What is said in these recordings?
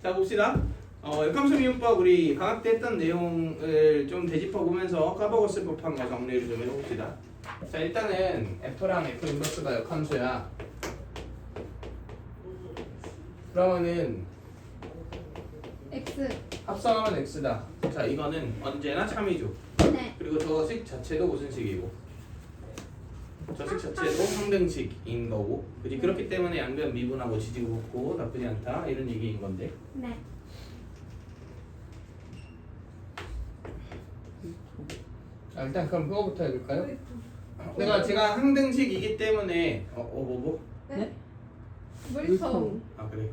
자 봅시다. 역함수 미분법 우리 방학 때 했던 내용을 좀 되짚어 보면서 까먹었을 법한 거 정리를 좀 해봅시다. 자 일단은 F랑 F 인버스가 역함수야. 그러면은 X. 합성하면 X다. 자 이거는 언제나 참이죠. 네. 그리고 저 식 자체도 무슨 식이고 저 식 자체도 상등식인 거고 그지? 그렇기 때문에 양변 미분하고 지지고 붓고 나쁘지 않다 이런 얘기인 건데 네. 자 일단 그럼 그거부터 해볼까요? 제가 항등식이기 때문에 뭐? 네? 물통. 아 그래.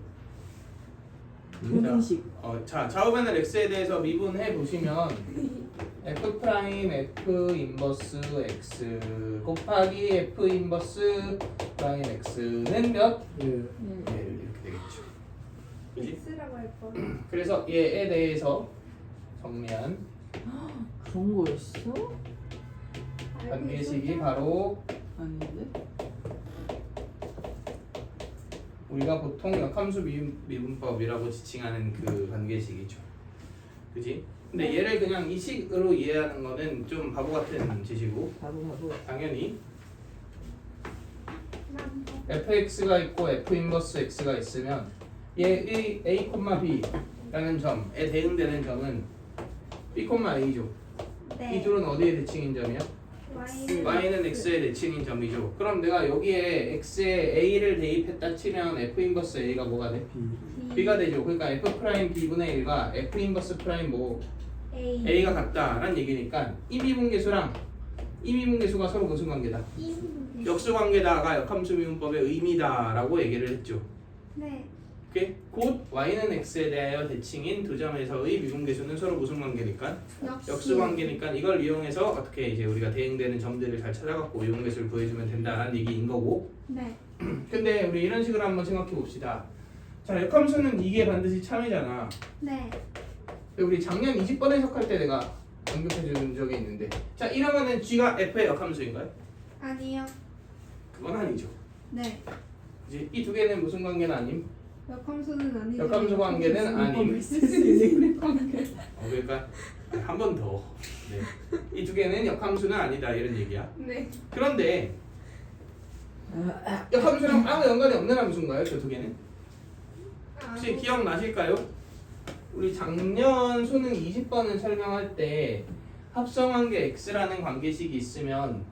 항등식. 자 좌우변을 x에 대해서 미분해 보시면 f 프라임 f 인버스 x 곱하기 f 인버스 프라임 x는 몇? 예. 네, 이렇게 되겠죠. 그지? X라고 할 뻔. 그래서 얘에 대해서 정리한 그런 거였어? 관계식이 바로 아닌데? 우리가 보통 역함수 미분법이라고 지칭하는 그 관계식이죠. 그지? 근데 얘를 그냥 이 식으로 이해하는 거는 좀 바보 같은 짓이고 바로. 당연히 fx가 있고 f 인버스 x가 있으면 얘의 a, b라는 점에 대응되는 점은 b, a죠. 네. 이 둘은 어디에 대칭인 점이야? y는 x의 대칭인 점이죠. 그럼 내가 여기에 x에 a를 대입했다 치면 f 인버스 a가 뭐가 돼? b가 되죠. 그러니까 f 프라임 b분의 1과 f 인버스 프라임 뭐 a가 같다라는 얘기니까 이 미분계수랑 이 미분계수가 서로 무슨 관계다? 역수 관계다가 역함수 미분법의 의미다라고 얘기를 했죠. 네. 오케이? 곧 y는 x에 대하여 대칭인 두 점에서의 미분계수는 서로 무슨 관계니까? 역수 관계니까 이걸 이용해서 어떻게 이제 우리가 대응되는 점들을 잘 찾아갖고 미분계수를 구해주면 된다라는 얘기인 거고. 네. 근데 우리 이런 식으로 한번 생각해 봅시다. 자, 역함수는 이게 반드시 참이잖아. 네. 근데 우리 작년 20번 해석할 때 내가 언급해 준 적이 있는데, 자 이러면은 g가 f의 역함수인가요? 아니요. 그건 아니죠. 네. 이제 이 두 개는 무슨 관계는 아님? 역함수는 아니죠. 역함수 관계는 아님. 쓸수 있는 관계. 그러니까 한 번 더. 네. 이 두 개는 역함수는 아니다 이런 얘기야. 네. 그런데 역함수랑 아무 연관이 없는 함수인가요? 저 두 개는? 혹시 기억나실까요? 우리 작년 수능 20번을 설명할 때 합성관계 x라는 관계식이 있으면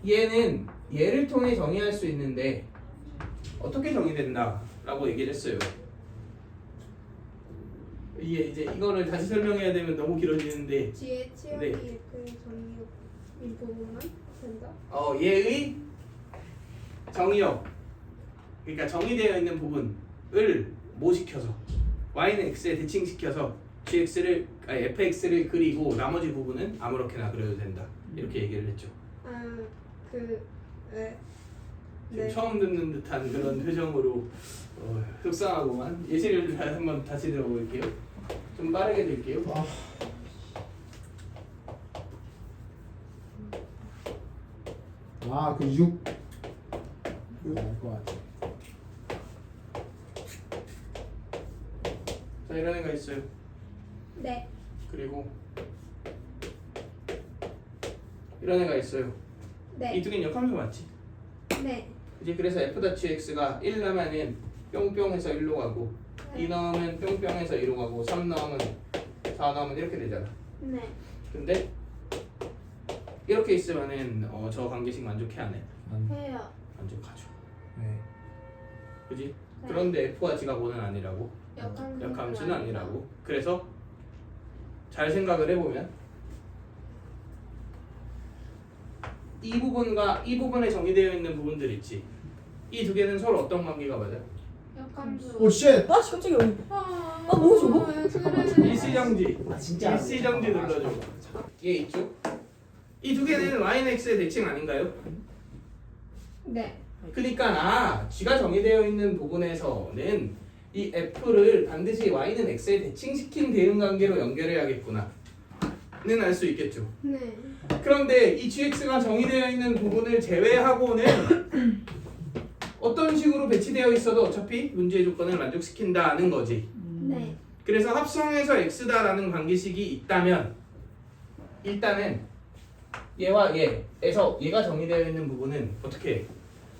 얘는 얘를 통해 정의할 수 있는데 어떻게 정의된다 라고 얘기를 했어요. 이게 이제 이거를 다시 설명해야 되면 너무 길어지는데 뒤에 치역이 네. 그 정의 이 부분만 된다. 얘의 정의역 그러니까 정의되어 있는 부분을 모시켜서 y는 x에 대칭시켜서 fx를 그리고 나머지 부분은 아무렇게나 그려도 된다 이렇게 얘기를 했죠. 네. 지금 네. 처음 듣는 듯한 그런 표정으로 속상하고만 예시를 한번 다시 들어볼게요. 좀 빠르게 들게요. 그 6. 알것 같아. 자 이런 애가 있어요. 네. 그리고 이런 애가 있어요. 네. 이 두 개는 역함수 맞지? 네. 이제 그래서 f.x가 1 넣으면은 뿅뿅해서 1로 가고 2 넣으면 뿅뿅해서 2로 가고 3 넣으면 4 넣으면 이렇게 되잖아. 네. 근데 이렇게 있으면은 저 관계식 만족해 안 해? 해요. 만족하죠. 네. 그지? 네. 그런데 f와 g가 뭐는 아니라고? 역함수는 아니라고. 그래서 잘 생각을 해보면 이 부분과 이 부분에 정의되어 있는 부분들 있지. 이 두 개는 서로 어떤 관계가 맞아요? 역함수. 오 쉣. 갑자기 왜? 뭐 저거? 일시정지. 아 진짜. 일시정지 눌러줘. 얘 있죠? 이 두 개는 y는 x의 대칭 아닌가요? 네. 그러니까 g가 정의되어 있는 부분에서는 이 f를 반드시 y는 x에 대칭시킨 대응 관계로 연결해야겠구나. 는 알 수 있겠죠. 네. 그런데 이 gx가 정의되어 있는 부분을 제외하고는 어떤 식으로 배치되어 있어도 어차피 문제의 조건을 만족시킨다는 거지. 네. 그래서 합성해서 x다라는 관계식이 있다면 일단은 얘와 얘에서 얘가 정의되어 있는 부분은 어떻게 해?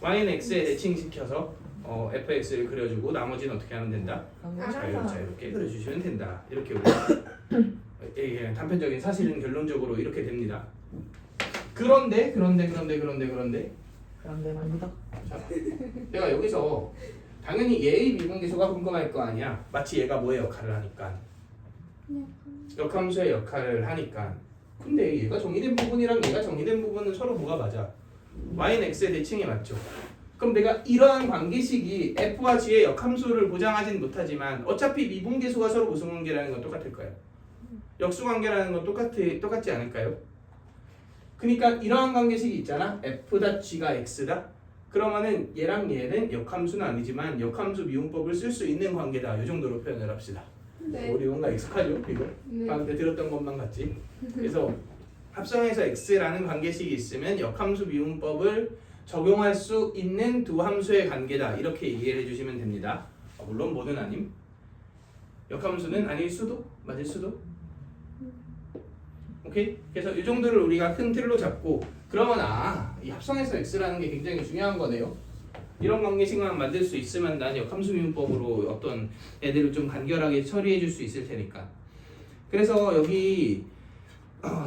y는 x에 대칭시켜서 fx를 그려주고 나머지는 어떻게 하면 된다? 자 이렇게 그려주시면 된다. 이렇게 우리가 이게 단편적인 사실은 결론적으로 이렇게 됩니다. 그런데 그런데 말입니다. 자, 내가 여기서 당연히 얘의 미분계수가 궁금할 거 아니야. 마치 얘가 뭐의 역할을 하니까. 역함수의 역할을 하니까. 근데 얘가 정의된 부분이랑 얘가 정의된 부분은 서로 뭐가 맞아? y는 x의 대칭이 맞죠. 그럼 내가 이러한 관계식이 f와 g의 역함수를 보장하진 못하지만 어차피 미분계수가 서로 무슨 관계라는 건 똑같을 거예요. 역수 관계라는 건 똑같지 않을까요? 그러니까 이러한 관계식이 있잖아. f.g가 x다. 그러면은 얘랑 얘는 역함수는 아니지만 역함수 미분법을 쓸 수 있는 관계다. 이 정도로 표현을 합시다. 네. 우리 뭔가 익숙하죠? 이거? 네. 방금 때 들었던 것만 같지? 그래서 합성해서 x라는 관계식이 있으면 역함수 미분법을 적용할 수 있는 두 함수의 관계다. 이렇게 얘기를 해주시면 됩니다. 물론 뭐는 아님. 역함수는 아닐 수도, 맞을 수도. 오케이? 그래서 이 정도를 우리가 큰 틀로 잡고 그러면 이 합성해서 x라는 게 굉장히 중요한 거네요. 이런 관계식만 만들 수 있으면 난 역함수 미분법으로 어떤 애들을 좀 간결하게 처리해 줄 수 있을 테니까. 그래서 여기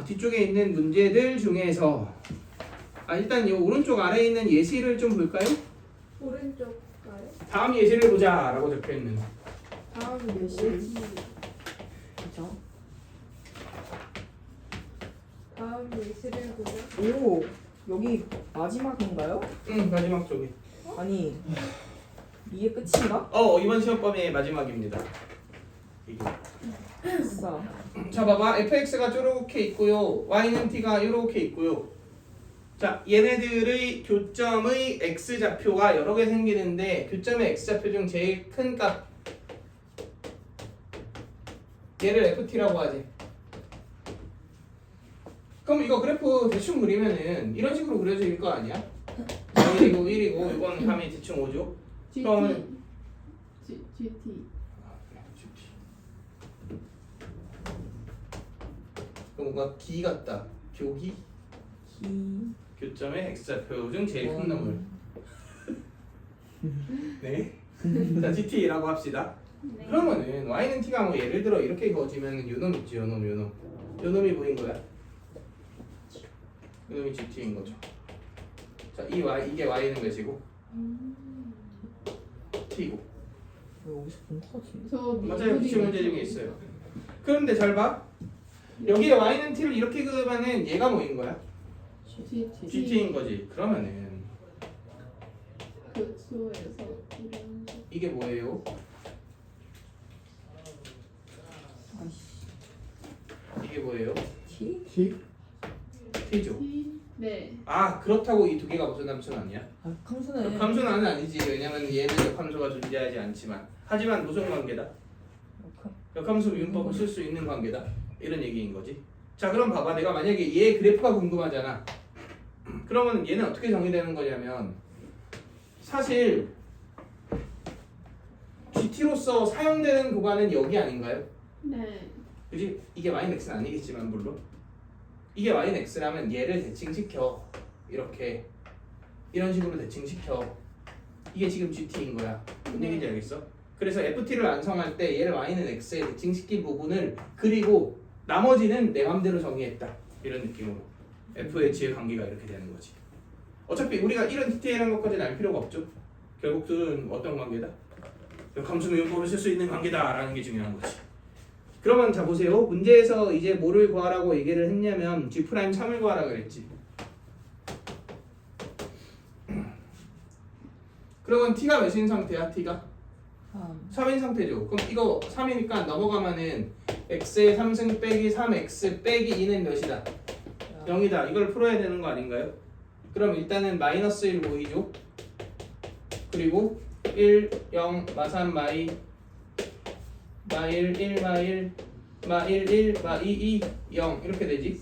뒤쪽에 있는 문제들 중에서 일단 이 오른쪽 아래에 있는 예시를 좀 볼까요? 오른쪽가요? 다음 예시를 보자 라고 적혀있는 다음 예시. 그죠? 다음 예시를 보자. 오, 여기 마지막인가요? 마지막 쪽에 아니, 이게 끝인가? 이번 시험범위의 마지막입니다. 이게. 아싸. 자 봐봐 fx가 이렇게 있고요 y는 t가 이렇게 있고요. 자 얘네들의 교점의 x좌표가 여러 개 생기는데 교점의 x좌표 중 제일 큰 값 얘를 ft라고 하지. 그럼 이거 그래프 대충 그리면은 이런 식으로 그려질 거 아니야? 1이고 이건 값이 대충 5죠? 그러면 GT. 뭔가 기 같다. 교기? 교점의 x좌표 중 제일 큰 놈을. 네. 자 GT라고 합시다. 네. 그러면은 y는 t가 뭐 예를 들어 이렇게 그어지면 요놈 있지 요놈. 요놈이 뭐인 거야? 요놈이 GT인 거죠. 자 이 y 이게 y는 몇이고 t고. 왜 여기서 본 거 같은데? 저 맞아요. 기출 문제 중에 있어요. 그런데 잘 봐. 여기에 y는 t를 이렇게 그으면은 얘가 뭐인 거야? GT인 거지. 그러면은 교수에서 이런 이게 뭐예요? 아이씨. 이게 뭐예요? T? T? t죠. 네. 그렇다고 이 두 개가 무슨 함수는 아니야? 함수네. 함수는 아니지. 왜냐면 얘는 역함수가 존재하지 않지만 하지만 무슨 관계다? 역함수 미분법을 쓸 수 있는 관계다. 이런 얘기인 거지. 자 그럼 봐봐. 내가 만약에 얘 그래프가 궁금하잖아. 그러면 얘는 어떻게 정의되는 거냐면 사실 GT로서 사용되는 구간은 여기 아닌가요? 네. 그지? 이게 y는 x는 아니겠지만 물론 이게 y는 x라면 얘를 대칭시켜 이렇게 이런 식으로 대칭시켜. 이게 지금 GT인 거야. 뭔 얘기인지 알겠어? 그래서 FT를 완성할 때 얘를 y는 x에 대칭시킨 부분을 그리고 나머지는 내 맘대로 정의했다. 이런 느낌으로 FH의 관계가 이렇게 되는 거지. 어차피 우리가 이런 디테일한 것까지는 알 필요가 없죠. 결국은 어떤 관계다? 역함수 미분법을 쓸 수 있는 관계다라는 게 중요한 거지. 그러면 자 보세요. 문제에서 이제 뭐를 구하라고 얘기를 했냐면 G'3을 구하라 그랬지. 그러면 T가 몇인 상태야? T가? 3인 상태죠. 그럼 이거 3이니까 넘어가면은 x의 3승 빼기 3x 빼기 2는 몇이다? 0이다. 이걸 풀어야 되는 거 아닌가요? 그럼 일단은 마이너스 1 보이죠? 그리고 1, 0, 마3, 마2 마1, 1, 마1 마1, 1, 마2, 2, 0 이렇게 되지?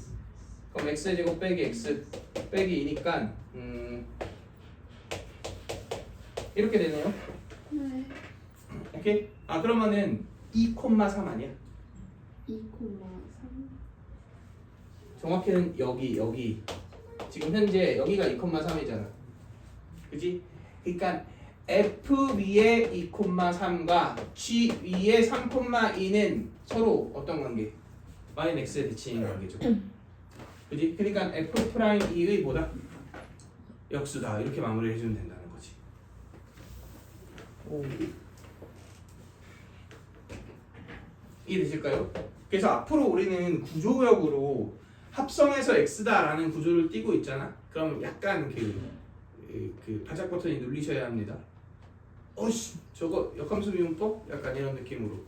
그럼 x제곱 빼기 x 빼기 2니까 이렇게 되네요. 네. 오케이? 그러면은 2,3 아니야? 2,3 정확히는 여기 지금 현재 여기가 2,3이잖아. 그지? 그러니까 F 위에 2,3과 G 위에 3,2는 서로 어떤 관계? Y는 X에 대칭인 관계죠. 그지? 그러니까 F 프라임 2의 뭐다? 역수다. 이렇게 마무리해 주면 된다는 거지. 오. 이해되실까요? 그래서 앞으로 우리는 구조역으로 합성해서 X다라는 구조를 띄고 있잖아. 그럼 약간 그 발작 버튼이 눌리셔야 합니다. 어씨 저거 역함수 미분법? 약간 이런 느낌으로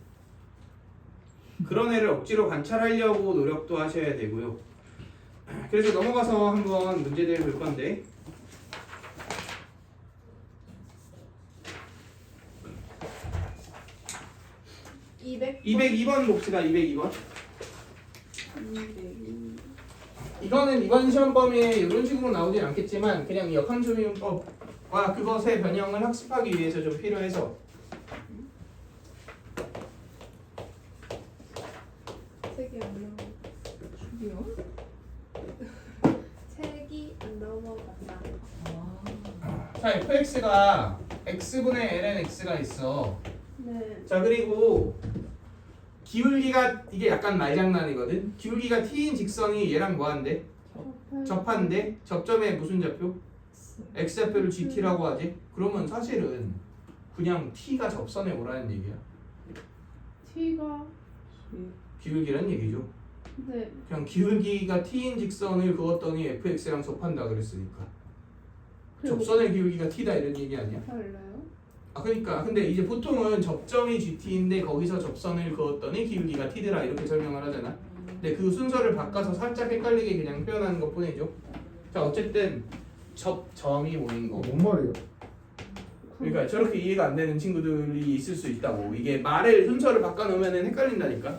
그런 애를 억지로 관찰하려고 노력도 하셔야 되고요. 그래서 넘어가서 한번 문제들 볼 건데 202번 봅시다. 202번. 이거는 이번 시험 범위에 이런 식으로 나오진 않겠지만 그냥 역함수 미분법과 그것의 변형을 학습하기 위해서 좀 필요해서 책이 안 넘어. 죽이요? 책이 안 넘어간다. 아. 자 fx가 x분의 ln x가 있어. 네. 자 그리고 기울기가 이게 약간 말장난이거든. 기울기가 t인 직선이 얘랑 뭐한데? 접한데 접점에 무슨 좌표? x좌표를 gt라고 하지. 그러면 사실은 그냥 t가 접선에 오라는 얘기야. T가 기울기란 얘기죠. 네. 그냥 기울기가 t인 직선을 그었더니 fx랑 접한다 그랬으니까 접선의 기울기가 t다 이런 얘기 아니야? 달라요? 아 그러니까 근데 이제 보통은 접점이 gt인데 거기서 접선을 그었더니 기울기가 t더라 이렇게 설명을 하잖아. 근데 그 순서를 바꿔서 살짝 헷갈리게 그냥 표현하는 것 뿐이죠. 자 어쨌든 접점이 모인 거. 뭔 말이에요? 그러니까 저렇게 이해가 안 되는 친구들이 있을 수 있다고. 이게 말을 순서를 바꿔놓으면 헷갈린다니까.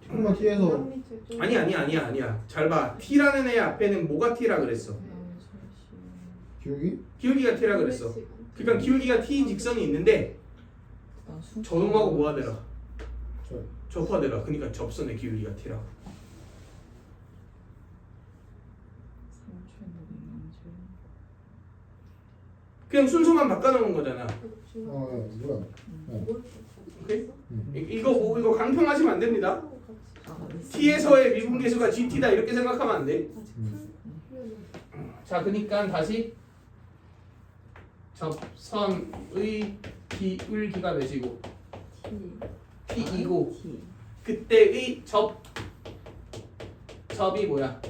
조금만 뒤에서 아니야. 잘 봐. t라는 애 앞에는 뭐가 t라 그랬어? 기억이? 기울기가 t라 그랬어. 그러니까 기울기가 t인 직선이 있는데 저놈하고 뭐 하더라? 저 접하더라. 그러니까 접선의 기울기가 t라. 그냥 순서만 바꿔놓은 거잖아. 뭐야? 오케이? 이거 강평하시면 안 됩니다. t에서의 미분계수가 gt다 이렇게 생각하면 안 돼. 자, 그러니까 다시 접선의 기울기가 몇이고 t이고 그때의 접이 뭐야?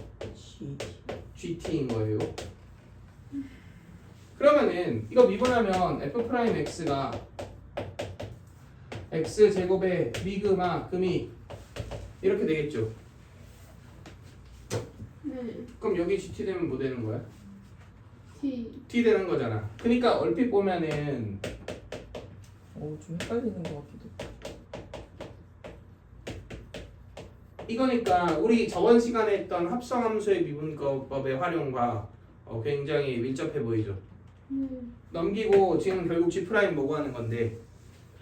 gt인 거예요. 그러면은 이거 미분하면 f 프라임 x가 x 제곱의 미그마 금이 이렇게 되겠죠. 네. 그럼 여기 gt 되면 뭐 되는 거야? T 되는 거잖아. 그러니까 얼핏 보면은 좀 헷갈리는 것 같기도. 이거니까 우리 저번 시간에 했던 합성함수의 미분법의 활용과 굉장히 밀접해 보이죠. 넘기고 지금 결국 g 프라임 뭐 구하는 건데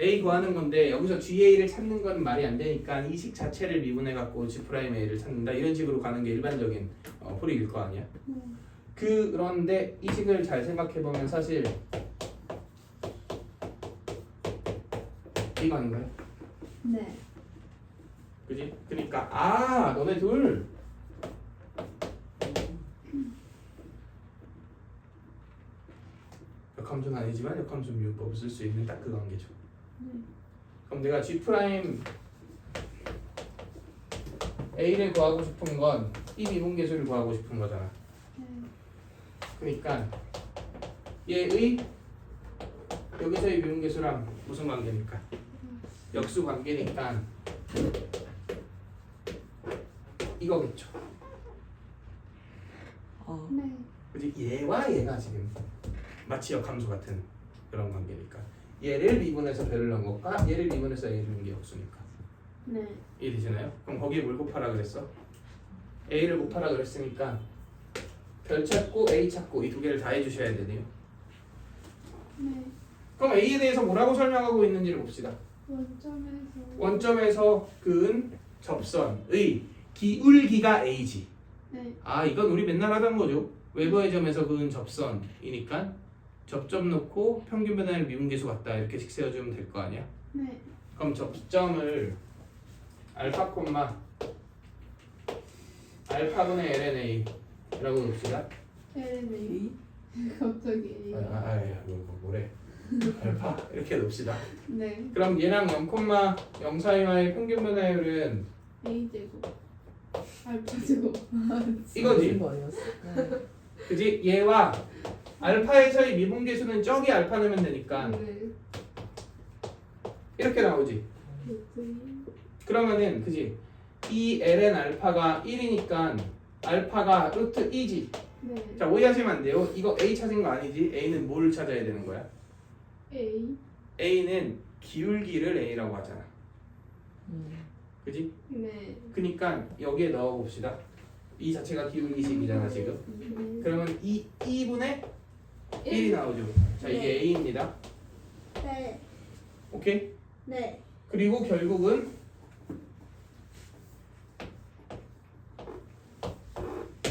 a 구하는 건데 여기서 ga를 찾는 건 말이 안 되니까 이 식 자체를 미분해 갖고 g 프라임 a를 찾는다 이런 식으로 가는 게 일반적인 풀이일 거 아니야. 그런데 이 식을 잘 생각해 보면 사실 이거 아닌가요? 네. 그지? 그러니까 너네 둘 역함수는 아니지만 역함수 미분법을 쓸 수 있는 딱 그 관계죠. 그럼 내가 g 프라임 a를 구하고 싶은 건 이 미분계수를 구하고 싶은 거잖아. 그러니까 얘의 여기서의 미분계수랑 무슨 관계입니까? 역수 관계니까 이거겠죠. 네. 그지? 얘와 얘가 지금 마치 역함수 같은 그런 관계니까 얘를 미분해서 배를 넣은 것과 얘를 미분해서 a를 넣은 게 역수니까. 네. 이해되시나요? 그럼 거기에 뭘 곱하라 그랬어? a를 곱하라 그랬으니까 별 찾고 a 찾고 이 두 개를 다 해주셔야 되네요. 네. 그럼 a에 대해서 뭐라고 설명하고 있는지를 봅시다. 원점에서 원점에서 그은 접선의 기울기가 a지. 네. 아 이건 우리 맨날 하던 거죠. 외부의 점에서 그은 접선이니까 접점 놓고 평균 변화를 미분계수 같다 이렇게 세워주면 될 거 아니야. 네. 그럼 접점을 알파 콤마 알파분의 lna라고 놓읍시다. LNA. 갑자기 A. 뭐래? 알파 이렇게 놓읍시다. 네. 그럼 얘랑 0,0 사이와의 평균 변화율은 A 제곱. 알파 제곱. 이거지. 무슨 거 아니었어? 네. 그지? 얘와 알파에서의 미분계수는 저기 알파 넣으면 되니까 네. 이렇게 나오지. 그러면은 그지? 이 ln 알파가 1이니까 알파가 루트 2지. 네. 자 오해하시면 안 돼요. 이거 a 찾은 거 아니지? a는 뭘 찾아야 되는 거야? A. a는 기울기를 a라고 하잖아. 음. 그지? 네. 그니까 여기에 넣어봅시다. 이 자체가 기울기식이잖아 지금. 네. 그러면 2분의 1이 나오죠. 자 이게 네. a입니다. 네. 오케이? 네. 그리고 결국은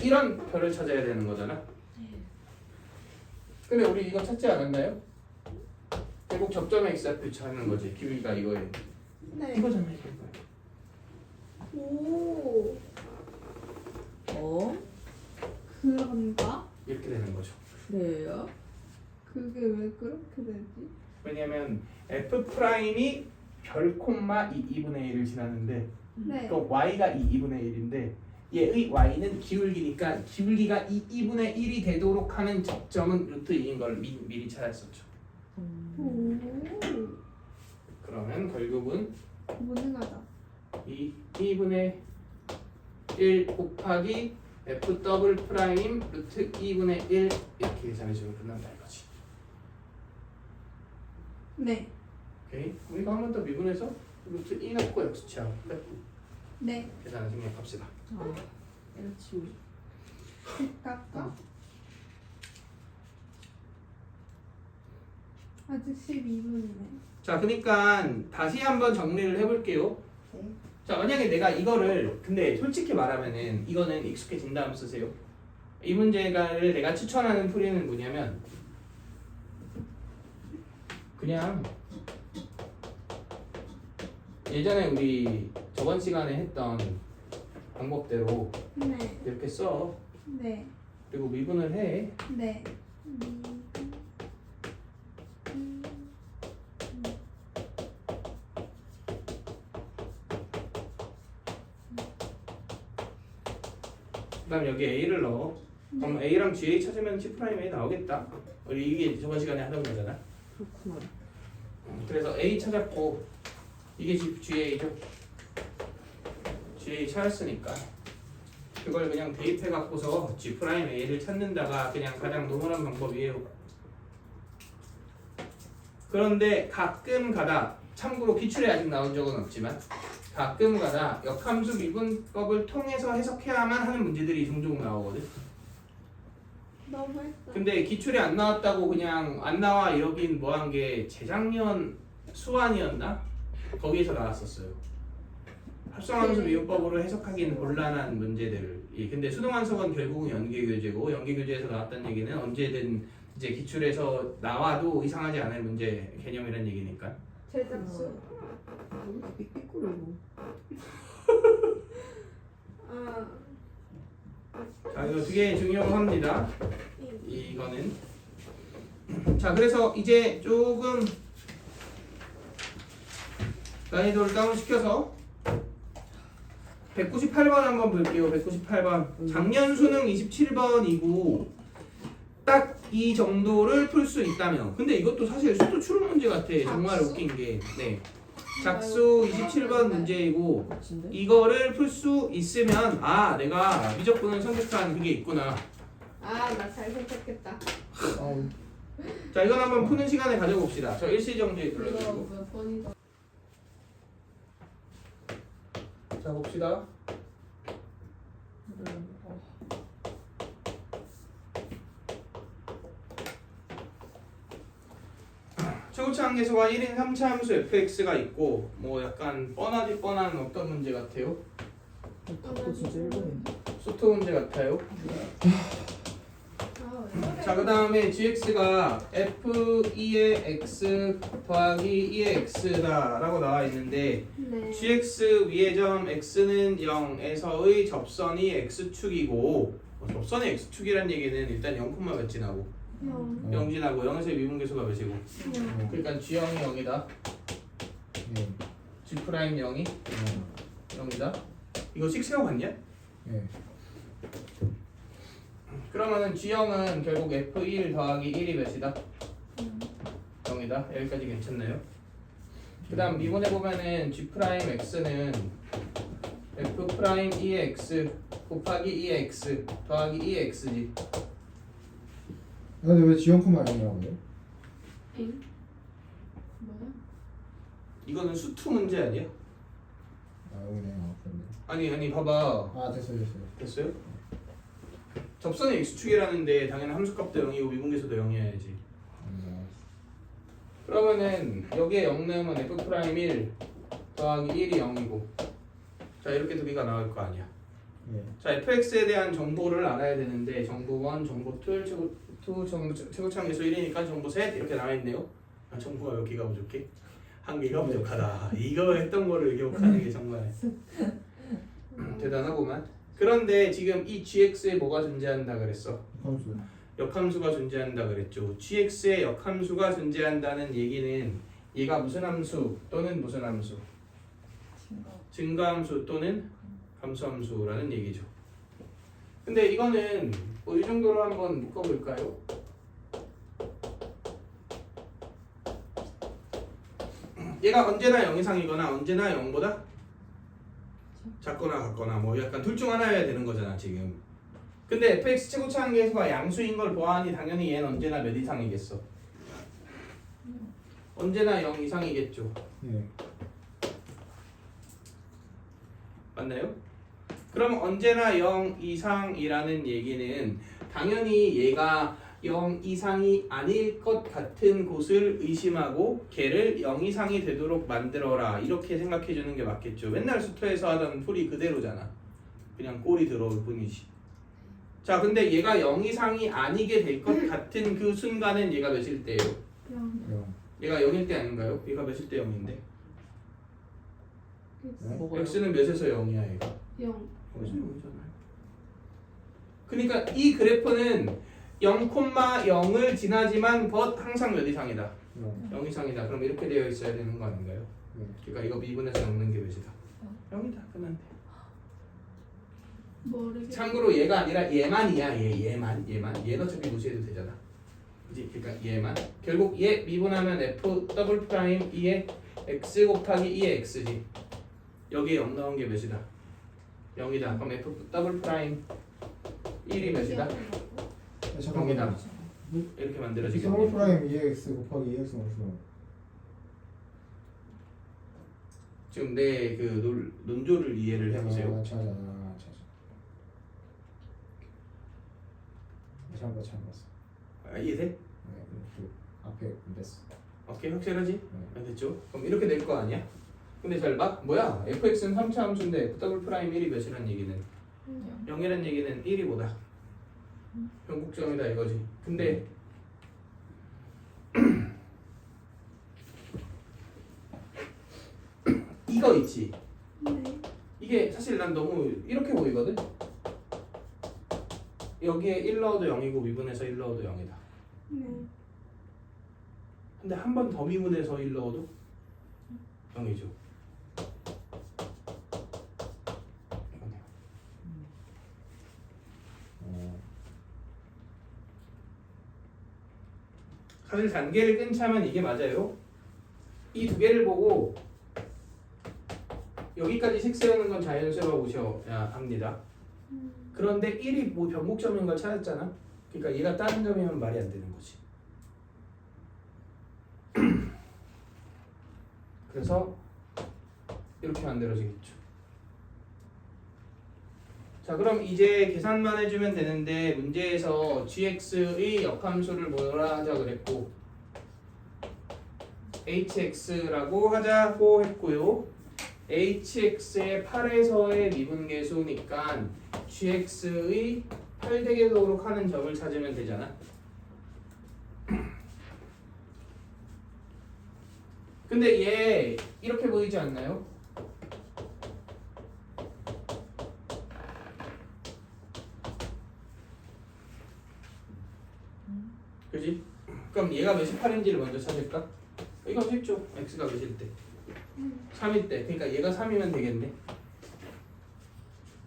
이런 별을 찾아야 되는 거잖아. 근데 우리 이거 찾지 않았나요? 결국 접점의 x좌표 찾는 거지. 기울기가 이거예요. 네. 이거잖아 이거. 오. 어? 그런가? 이렇게 되는 거죠. 그래요? 그게 왜 그렇게 되지? 왜냐면 f 프라임이 별 콤마 2분의 1을 지나는데 네. 또 y가 2분의 1인데 얘의 y는 기울기니까 기울기가 2분의 1이 되도록 하는 접점은 루트 2인 걸 미리 찾았었죠. 오. 그러면 결국은 무능하다. 2분의 1 곱하기 f 더블 프라임 루트 2분의 1 이렇게 계산해주면 끝난다 이거지. 네. 오케이. 우리가 한 번 더 미분해서 루트 2 넣고 역수치하고 네. 계산을 생략합시다. 아, L치우. 깎아. 아직 12분이네. 자, 그러니까 다시 한번 정리를 해볼게요. 네. 자, 만약에 내가 이거를 근데 솔직히 말하면은 이거는 익숙해진 다음 쓰세요. 이 문제를 내가 추천하는 풀이는 뭐냐면 그냥 예전에 우리 저번 시간에 했던 방법대로 네. 이렇게 써. 네. 그리고 미분을 해. 네. 그다음 여기 A를 넣어. 그럼 A랑 GA 찾으면 C'A 나오겠다. 우리 이게 저번 시간에 하던 거잖아. 그렇구나. 그래서 A 찾았고 이게 GA죠. GA 찾았으니까 그걸 그냥 대입해 갖고서 G'A를 찾는다가 그냥 가장 노멀한 방법이에요. 그런데 가끔 가다 참고로 기출에 아직 나온 적은 없지만 가끔 가다 역함수 미분법을 통해서 해석해야만 하는 문제들이 종종 나오거든. 너무했어. 근데 기출에 안 나왔다고 그냥 안 나와 이러긴 뭐한 게 재작년 수완이었나? 거기에서 나왔었어요. 합성함수 미분법으로 해석하기는 곤란한 문제들을. 근데 수능완성은 결국은 연계교재고 연계교재에서 나왔다는 얘기는 언제든 이제 기출에서 나와도 이상하지 않을 문제 개념이란 얘기니까. 제작수. 여기 삐꾸리고. 아. 자, 이거 되게 중요합니다. 이거는. 자, 그래서 이제 조금 난이도를 다운시켜서 198번 한번 볼게요. 198번. 작년 수능 27번이고 딱 이 정도를 풀 수 있다면. 근데 이것도 사실 수도 추론 문제 같아. 정말 작수? 웃긴 게. 네. 작수 27번 문제이고 멋진데? 이거를 풀 수 있으면 아 내가 미적분을 선택한 그게 있구나. 아, 나 잘 선택했다. 자 이건 한번 푸는 시간을 가져봅시다. 저 일시정지 이거 불러주고 몇 번이다. 자 봅시다. 최고점 최고차 한계수가 1인 3차 함수 fx가 있고 뭐 약간 뻔하디 뻔한 어떤 문제 같아요? 그거 진짜 일본인. 소트 문제 같아요. 자, 그 다음에 gx가 f2의 x 더하기 2의 x다 라고 나와 있는데 네. gx 위의 점 x는 0에서의 접선이 x축이고 접선이 x축이란 얘기는 일단 0, 몇 지나고 0 지나고 0에서의 미분계수가 몇이고 그러니까 g형이 0이다 예. g 프라임 0이 0이다 이거 식세워 봤냐? 예. 그러면은 g형은 결국 f1 더하기 1이 몇이다? 0이다. 여기까지 괜찮나요? 그 다음 미분해보면은 g 프라임 x는 f 프라임 2의 x 곱하기 2의 x 더하기 2의 x지. 근데 왜 지연코만 아니라고요? 엥? 뭐야? 이거는 수투 문제 아니야? 아 여기네. 아 그런데. 아니 봐봐. 아 됐어요. 됐어요? 접선이 x축이라는데 당연히 함수값도 0이고 미분계수도 0이어야지. 그러면은 여기에 0 넣으면 f 프라임 1 더하기 1이 0이고 자 이렇게 두 개가 나올 거 아니야. 예. 자 fx에 대한 정보를 알아야 되는데 정보 1, 정보 2, 최고차 함계수 1이니까 정보 셋 이렇게 나와 있네요. 아, 정보가 몇 개가 부족해? 한 개가 부족하다. 이거 했던 거를 기억하는 게 정말 대단하구만. 그런데 지금 이 gx에 뭐가 존재한다 그랬어? 함수. 역함수가 존재한다 그랬죠. gx에 역함수가 존재한다는 얘기는 얘가 무슨 함수 또는 무슨 함수? 증가함수 또는 감소함수라는 얘기죠. 근데 이거는 뭐 이 정도로 한번 묶어볼까요? 얘가 언제나 0 이상이거나 언제나 0보다 작거나 같거나 뭐 약간 둘 중 하나여야 되는 거잖아 지금. 근데 fx 최고차 한계수가 양수인 걸 보아하니 당연히 얘는 언제나 몇 이상이겠어? 언제나 0 이상이겠죠. 예. 맞나요? 그럼 언제나 0 이상이라는 얘기는 당연히 얘가 0 이상이 아닐 것 같은 곳을 의심하고 걔를 0 이상이 되도록 만들어라 이렇게 생각해 주는 게 맞겠죠. 맨날 수투에서 하던 풀이 그대로잖아. 그냥 꼴이 들어올 뿐이지. 자 근데 얘가 0 이상이 아니게 될 것 같은 그 순간은 얘가 몇일 때예요? 0. 얘가 0일 때 아닌가요? 얘가 몇일 때 0인데? 뭐가요? x는 몇에서 0이야 얘가? 0. 여기서 0이잖아요. 그러니까 이 그래프는 0,0을 지나지만 but 항상 몇 이상이다? 0 이상이다. 그럼 이렇게 되어 있어야 되는 거 아닌가요? 그러니까 이거 미분해서 넣는 게 몇이다? 0이다. 끝났네. 모르겠어. 참고로 얘가 아니라 얘만이야. 얘만. 얘는 어차피 무시해도 되잖아. 그치? 그러니까 얘만. 결국 얘 미분하면 f 더블 프라임 2의 x 곱하기 2의 x지. 여기에 0 넣은 게 몇이다? 0이다. 그럼 f 더블 프라임 1이 몇이다? 잠깐만. 0이다. 이렇게 만들어지겠네. 서울 프라임 2x 곱하기 2x 넣었어. 지금 내 그 논조를 이해를 해보세요. 자. 잘못 봤어. 아, 이해돼? 네, 그 앞에 안 됐어. 오케이 확실하지? 네. 안 됐죠? 그럼 이렇게 될 거 아니야? 근데 잘 봐. 뭐야? fx는 3차 함수인데 f 더블 프라임 1이 몇이란 얘기는 0이란 얘기는 1이 뭐다? 변곡점이다 이거지. 근데 이거 있지. 네. 이게 사실 난 너무 이렇게 보이거든. 여기에 1 넣어도 0이고 미분해서 1 넣어도 0이다. 네. 근데 한 번 더 미분해서 1 넣어도 0이죠. 이거네요. 사실 단계를 끊자면 이게 맞아요. 이 두 개를 보고 여기까지 식 세우는 건 자연스러워 보셔야 합니다. 그런데 1이 뭐 변곡점인 걸 찾았잖아. 그러니까 얘가 다른 점이면 말이 안 되는 거지. 그래서 이렇게 만들어지겠죠. 자 그럼 이제 계산만 해주면 되는데 문제에서 gx의 역함수를 뭐라 하자 그랬고 hx라고 하자고 했고요. hx의 8에서의 미분계수니까 gx의 8 되도록 하는 점을 찾으면 되잖아. 근데 얘 이렇게 보이지 않나요? 그지? 그럼 얘가 몇이 8인지를 먼저 찾을까? 이거 쉽죠. x가 몇일 때? 3일 때. 그러니까 얘가 3이면 되겠네. 네?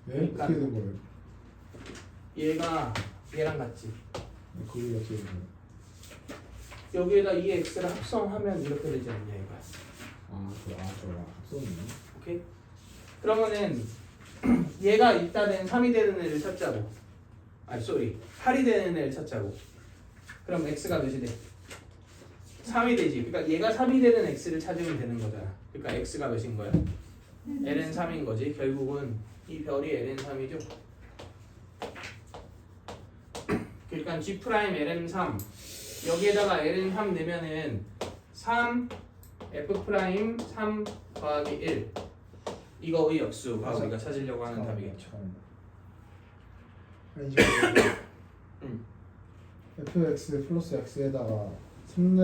그러니까. 어떻게 된 거예요? 얘가 얘랑 같지. 그게 어떻게 된 거예요? 여기에다 이 x를 합성하면 이렇게 되지 않냐 이거야. 저거 합성이네. 오케이? 그러면은 얘가 일단은 3이 되는 애를 찾자고. 아니 쏘리 8이 되는 애를 찾자고. 그럼 x가 몇이 돼? 3이 되지. 그러니까 얘가 3이 되는 x를 찾으면 되는 거잖아. 그러니까 x가 몇인 거야? ln 3인 거지. 결국은 이 별이 ln 3이죠. 그러니까 g 프라임 ln 3 여기에다가 ln 3 내면은 3 f 프라임 3 더하기 1 이거의 역수가 우리가 찾으려고 하는 답이겠죠. fx 플러스 x에다가 3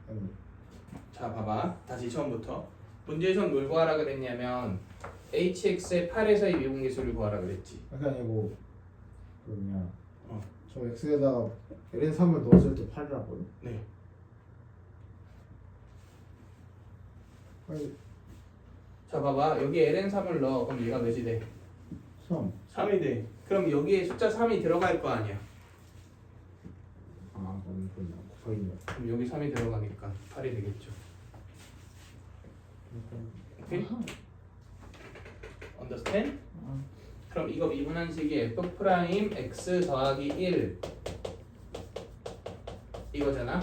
아니 자 봐봐 다시 처음부터 문제에선 뭘 구하라 그랬냐면 hx의 8에서의 미분계수를 구하라 그랬지. 그게 아니고 그냥 어. 저 x에다가 ln 3을 넣었을 때 8이라고요? 네. 아니 자 봐봐 여기 ln 3을 넣어. 그럼 얘가 몇이 돼? 3 3이 돼. 그럼 여기에 숫자 3이 들어갈 거 아니야. 그건 곱하기네. 그럼 여기 3이 들어가니까 8이 되겠죠. 오케이? Understand? 그럼 이거 미분한식이 f 프라임 x 더하기 1 이거잖아.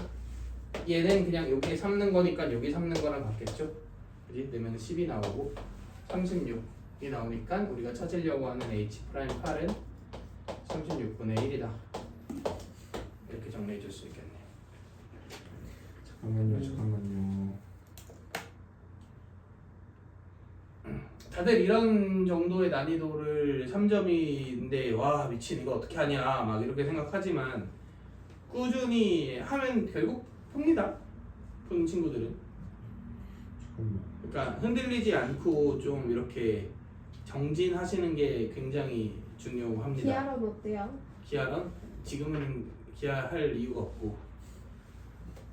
얘는 그냥 여기에 3 넣은 거니까 여기 3 넣은 거랑 같겠죠? 그지? 그러면 10이 나오고 36이 나오니까 우리가 찾으려고 하는 h 프라임 8은 36분의 1이다. 이렇게 정리해 줄 수 있겠네. 잠깐만요. 다들 이런 정도의 난이도를 3점인데 와 미친 이거 어떻게 하냐 막 이렇게 생각하지만 꾸준히 하면 결국 풉니다. 푼 친구들은. 그러니까 흔들리지 않고 좀 이렇게 정진하시는 게 굉장히 중요합니다. 기아론 어때요? 기아론? 지금은 기아할 이유가 없고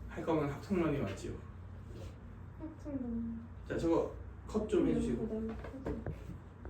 할 거면 학통론이 맞지요. 학생분. 자 저거 컷 좀 해주시고. 이런 거다.